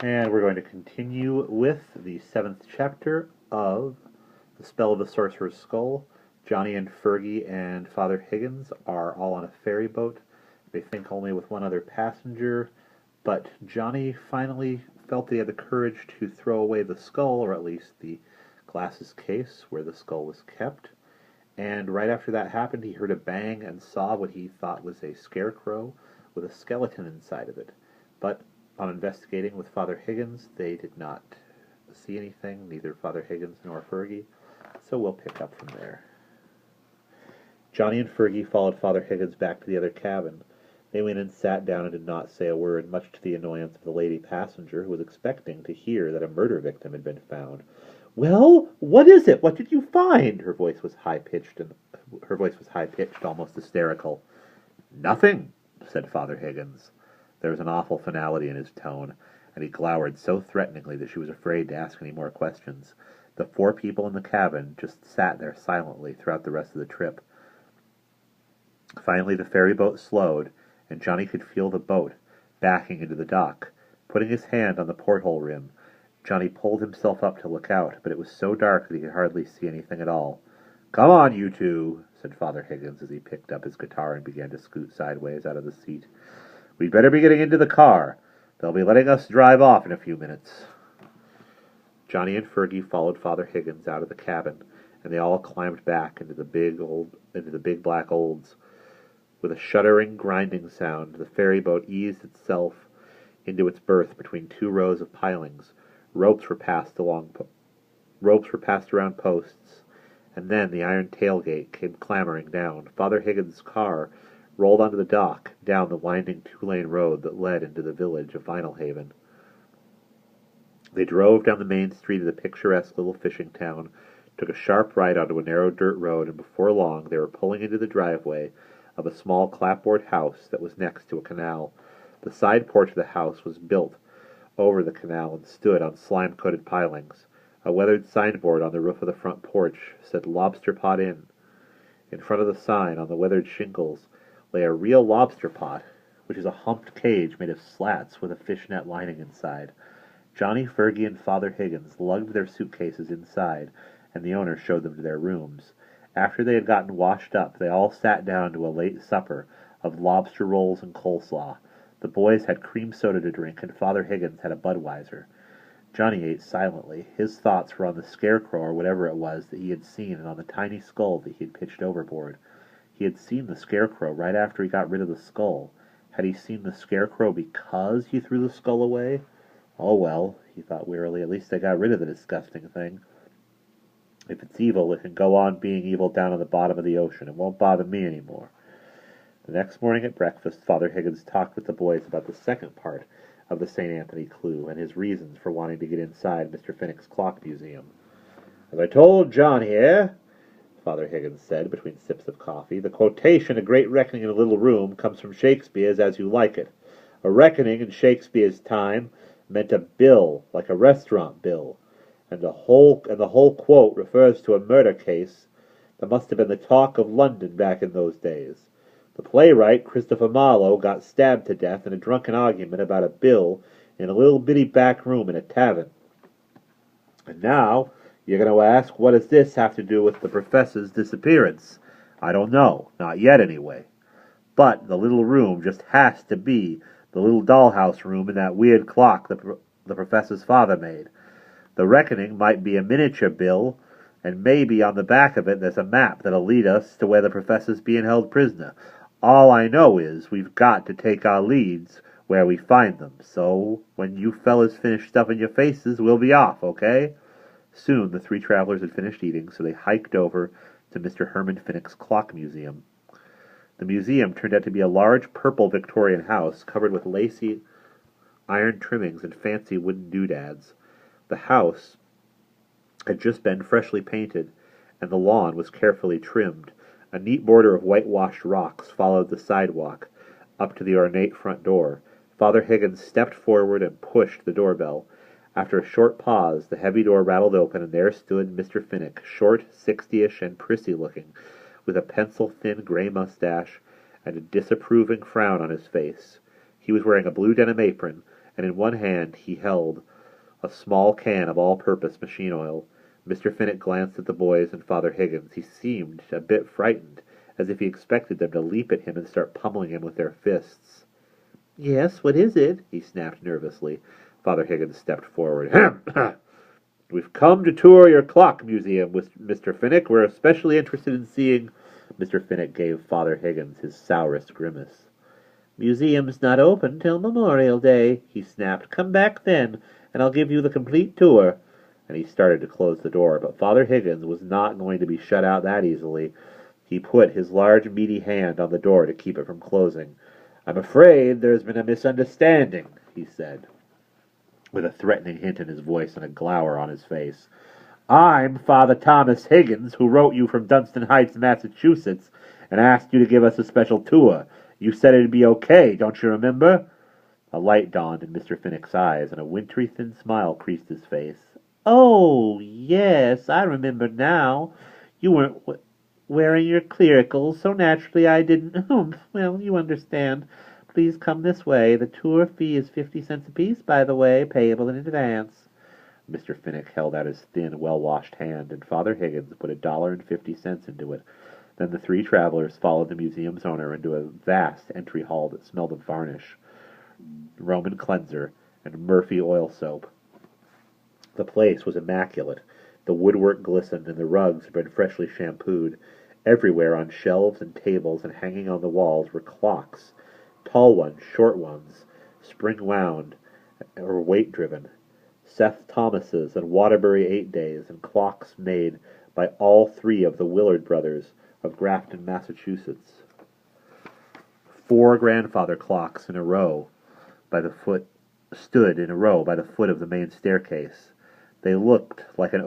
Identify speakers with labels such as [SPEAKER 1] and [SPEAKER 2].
[SPEAKER 1] And we're going to continue with the 7th chapter of The Spell of the Sorcerer's Skull. Johnny and Fergie and Father Higgins are all on a ferry boat. They think only with one other passenger, but Johnny finally felt that he had the courage to throw away the skull, or at least the glasses case where the skull was kept. And right after that happened, he heard a bang and saw what he thought was a scarecrow with a skeleton inside of it. But on investigating with Father Higgins, they did not see anything, neither Father Higgins nor Fergie, so we'll pick up from there. Johnny and Fergie followed Father Higgins back to the other cabin. They went and sat down and did not say a word, much to the annoyance of the lady passenger, who was expecting to hear that a murder victim had been found. "Well, what is it? What did you find?" Her voice was high-pitched, almost hysterical. "Nothing," said Father Higgins. There was an awful finality in his tone, and he glowered so threateningly that she was afraid to ask any more questions. The 4 people in the cabin just sat there silently throughout the rest of the trip. Finally, the ferry boat slowed, and Johnny could feel the boat backing into the dock. Putting his hand on the porthole rim, Johnny pulled himself up to look out, but it was so dark that he could hardly see anything at all. "Come on, you two," said Father Higgins as he picked up his guitar and began to scoot sideways out of the seat. "We'd better be getting into the car. They'll be letting us drive off in a few minutes." Johnny and Fergie followed Father Higgins out of the cabin, and they all climbed back into the big black olds. With a shuddering, grinding sound, the ferry boat eased itself into its berth between 2 rows of pilings. Ropes were passed around posts, and then the iron tailgate came clambering down. Father Higgins' car rolled onto the dock, down the winding 2-lane road that led into the village of Vinalhaven. They drove down the main street of the picturesque little fishing town, took a sharp right onto a narrow dirt road, and before long they were pulling into the driveway of a small clapboard house that was next to a canal. The side porch of the house was built over the canal and stood on slime-coated pilings. A weathered signboard on the roof of the front porch said "Lobster Pot Inn." In front of the sign, on the weathered shingles, lay a real lobster pot, which is a humped cage made of slats with a fishnet lining inside. Johnny, Fergie, and Father Higgins lugged their suitcases inside, and the owner showed them to their rooms. After they had gotten washed up, they all sat down to a late supper of lobster rolls and coleslaw. The boys had cream soda to drink, and Father Higgins had a Budweiser. Johnny ate silently. His thoughts were on the scarecrow or whatever it was that he had seen, and on the tiny skull that he had pitched overboard. He had seen the scarecrow right after he got rid of the skull. Had he seen the scarecrow because he threw the skull away? Oh well, he thought wearily, at least I got rid of the disgusting thing. If it's evil, it can go on being evil down on the bottom of the ocean. It won't bother me anymore. The next morning at breakfast, Father Higgins talked with the boys about the second part of the St. Anthony clue and his reasons for wanting to get inside Mr. Finnick's clock museum. "As I told John here," Father Higgins said between sips of coffee, "the quotation, 'A great reckoning in a little room,' comes from Shakespeare's As You Like It. A reckoning in Shakespeare's time meant a bill, like a restaurant bill, and the whole quote refers to a murder case that must have been the talk of London back in those days. The playwright, Christopher Marlowe, got stabbed to death in a drunken argument about a bill in a little bitty back room in a tavern. And now, you're going to ask, what does this have to do with the professor's disappearance? I don't know. Not yet, anyway. But the little room just has to be the little dollhouse room in that weird clock the professor's father made. The reckoning might be a miniature bill, and maybe on the back of it there's a map that'll lead us to where the professor's being held prisoner. All I know is we've got to take our leads where we find them, so when you fellas finish stuffing your faces, we'll be off, okay?" Soon the 3 travelers had finished eating, so they hiked over to Mr. Herman Finnick's clock museum. The museum turned out to be a large purple Victorian house covered with lacy iron trimmings and fancy wooden doodads. The house had just been freshly painted, and the lawn was carefully trimmed. A neat border of whitewashed rocks followed the sidewalk up to the ornate front door. Father Higgins stepped forward and pushed the doorbell. After a short pause, the heavy door rattled open, and there stood Mr. Finnick, short, 60-ish, and prissy-looking, with a pencil-thin gray mustache and a disapproving frown on his face. He was wearing a blue denim apron and in one hand he held a small can of all-purpose machine oil. Mr. Finnick glanced at the boys and Father Higgins. He seemed a bit frightened, as if he expected them to leap at him and start pummeling him with their fists. "Yes, what is it?" he snapped nervously. Father Higgins stepped forward. "We've come to tour your clock museum with Mr. Finnick. We're especially interested in seeing—" Mr. Finnick gave Father Higgins his sourest grimace. "Museum's not open till Memorial Day," he snapped. "Come back then, and I'll give you the complete tour." And he started to close the door, but Father Higgins was not going to be shut out that easily. He put his large, meaty hand on the door to keep it from closing. "I'm afraid there's been a misunderstanding," he said, with a threatening hint in his voice and a glower on his face. "I'm Father Thomas Higgins, who wrote you from Dunstan Heights, Massachusetts, and asked you to give us a special tour. You said it'd be okay, don't you remember?" A light dawned in Mr. Finnick's eyes, and a wintry thin smile creased his face. "Oh, yes, I remember now. You weren't wearing your clericals, so naturally I didn't— well, you understand. Please come this way. The tour fee is 50 cents apiece, by the way, payable in advance." Mr. Finnick held out his thin, well-washed hand, and Father Higgins put $1.50 into it. Then the three travelers followed the museum's owner into a vast entry hall that smelled of varnish, Roman cleanser, and Murphy oil soap. The place was immaculate. The woodwork glistened, and the rugs had been freshly shampooed. Everywhere on shelves and tables and hanging on the walls were clocks, tall ones, short ones, spring-wound or weight-driven, Seth Thomas's and Waterbury 8-days, and clocks made by all three of the Willard brothers of Grafton, Massachusetts. 4 grandfather clocks stood in a row by the foot of the main staircase. They looked like an